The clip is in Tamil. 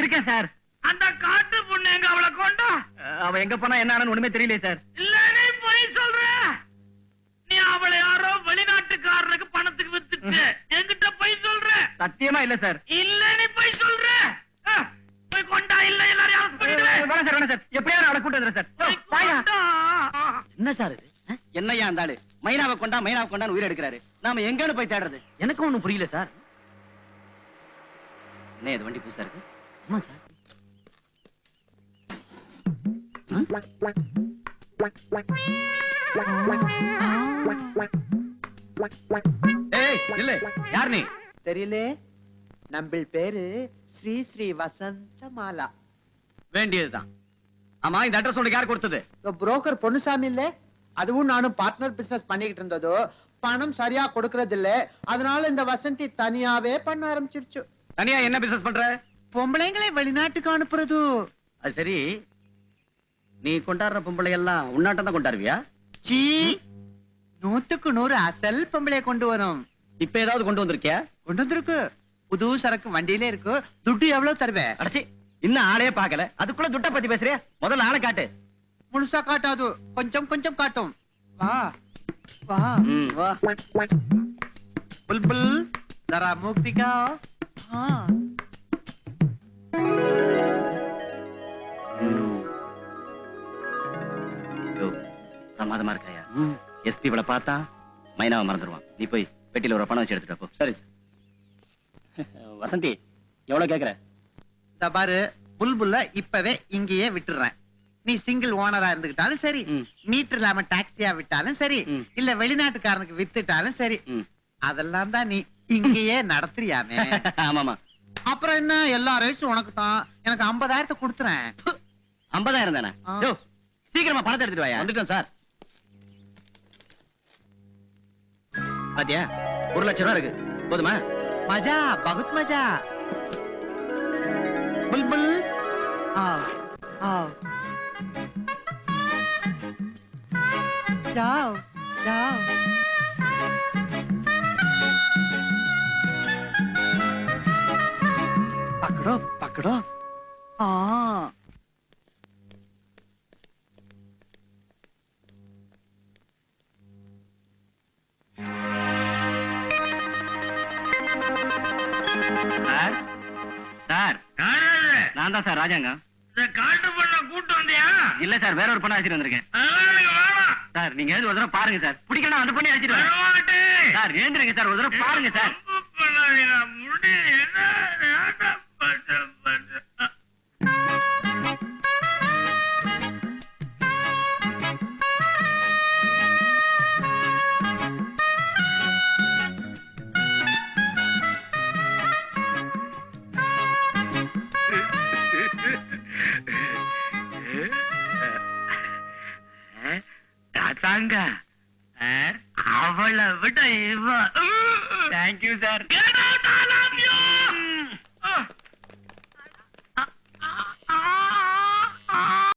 இருக்கேன் சார். அந்த காட்டு பொண்ணு எங்க அவளை கொண்டா? அவ எங்க போனா என்ன ஆனன்னு ஒண்ணுமே தெரியல சார். இல்ல நீ போய் சொல்ற. நீ அவளை யாரோ வெளிநாட்டுக்காரனுக்கு பணத்துக்கு வித்துட்டு என்கிட்ட போய் சொல்ற. சத்தியமா இல்ல சார். இல்ல நீ போய் சொல்ற. போய் கொண்டா இல்ல எல்லாரையும் அரெஸ்ட் பண்ணிடுவேன். வேணாம் சார், வேணாம் சார். எப்படியாவது அவளை கூட்டு வந்துடுறேன் சார். தாயா. என்ன சார் இது? என்னையா அந்த ஆளு மைனாவை கொண்டான்னு உயிர் எடுக்கிறாரு. நாம எங்கன்னு போய் தேடுறது? எனக்கு ஒண்ணும் புரியல சார். என்ன இது வண்டி புதுசா இருக்கு? ஆமா சார். ஏய் இல்ல, யார் நீ? தெரியல. நம்ம பேரு ஸ்ரீ ஸ்ரீ வசந்த மாலா. வேண்டியதுதான். ஆமா, இந்த அட்ரஸ் உனக்கு யார் கொடுத்தது? புரோக்கர் பொன்னுசாமி இல்ல, அதுவும் நானும் பார்ட்னர் பிசினஸ் பண்ணிக்கிட்டு இருந்ததோ பணம் சரியா கொடுக்கறது இல்ல, அதனால இந்த வசந்தி தனியாவே பண்ண ஆரம்பிச்சிருச்சு. தனியா என்ன பிசினஸ் பண்ற? பொம்பளைங்களை வெளிநாட்டுக்கு அனுப்புறது. அது சரி, நீ கொண்டாடுற பொம்பளை எல்லாம் உன்னாட்டம் தான் கொண்டாடுவியா? சீ, 100க்கு 100 அசல் பொம்பளைய கொண்டு வரும். இப்ப ஏதாவது கொண்டு வந்திருக்கியா? கொண்டு வந்திருக்கு. புது சரக்கு வண்டியில இருக்கு. துட்டு எவ்வளவு தருவேன்? அடச்சி, இன்னும் ஆளே பாக்கல, அதுக்குள்ள துட்ட பத்தி பேசுறியா? முதல்ல ஆளை காட்டு. முழுசா காட்டாது, கொஞ்சம் கொஞ்சம் காட்டும். வா வா வா. बुलबुल जरा मुख दिखाओ. हाँ. பிரமாதமா இருக்காயா? எஸ்பி இவளை பார்த்தா மைனாவை மறந்துடுவான். நீ போய் பெட்டியில ஒரு பணம் வச்சு எடுத்துட்டு போ. சரி வசந்தி, எவ்வளவு கேக்குற? பாரு, புல்புல்ல இப்பவே இங்கேயே விட்டுறேன். நீ சிங்கிள் ஓனரா இருந்துகிட்டாலும் சரி, மீட்டர் இல்லாம டாக்ஸியா விட்டாலும் சரி, இல்ல வெளிநாட்டுக்காரனுக்கு வித்துட்டாலும் சரி, அதெல்லாம் தான் நீ இங்கேயே நடத்துறியாமே. ஆமாமா. அப்புறம் என்ன, எல்லா ரைட்ஸும் உனக்கு தான். எனக்கு 50,000 கொடுத்துறேன். 50,000 தானே? சீக்கிரமா பணத்தை எடுத்துட்டு வாயா. வந்துட்டேன் சார். பாத்தியா, 1,00,000 ரூபா இருக்கு. போதுமா? மஜா, பகுத் மஜா. புல்புல் आओ आओ जाओ जाओ. पकड़ो पकड़ो. हाँ. சார், நான் தான் சார் ராஜாங்க. காட்டு பண்ண கூட்டு வந்தியா? இல்ல சார், வேற ஒரு பணம் அழைச்சிட்டு வந்திருக்கேன். சார், நீங்க ஏதாவது ஒரு தடவை பாருங்க சார். பிடிக்கணும் அந்த பண்ணி அழைச்சிட்டு சார். ஏந்திருங்க சார், ஒரு தடவை பாருங்க சார். அவளை விட இவ. Thank you sir.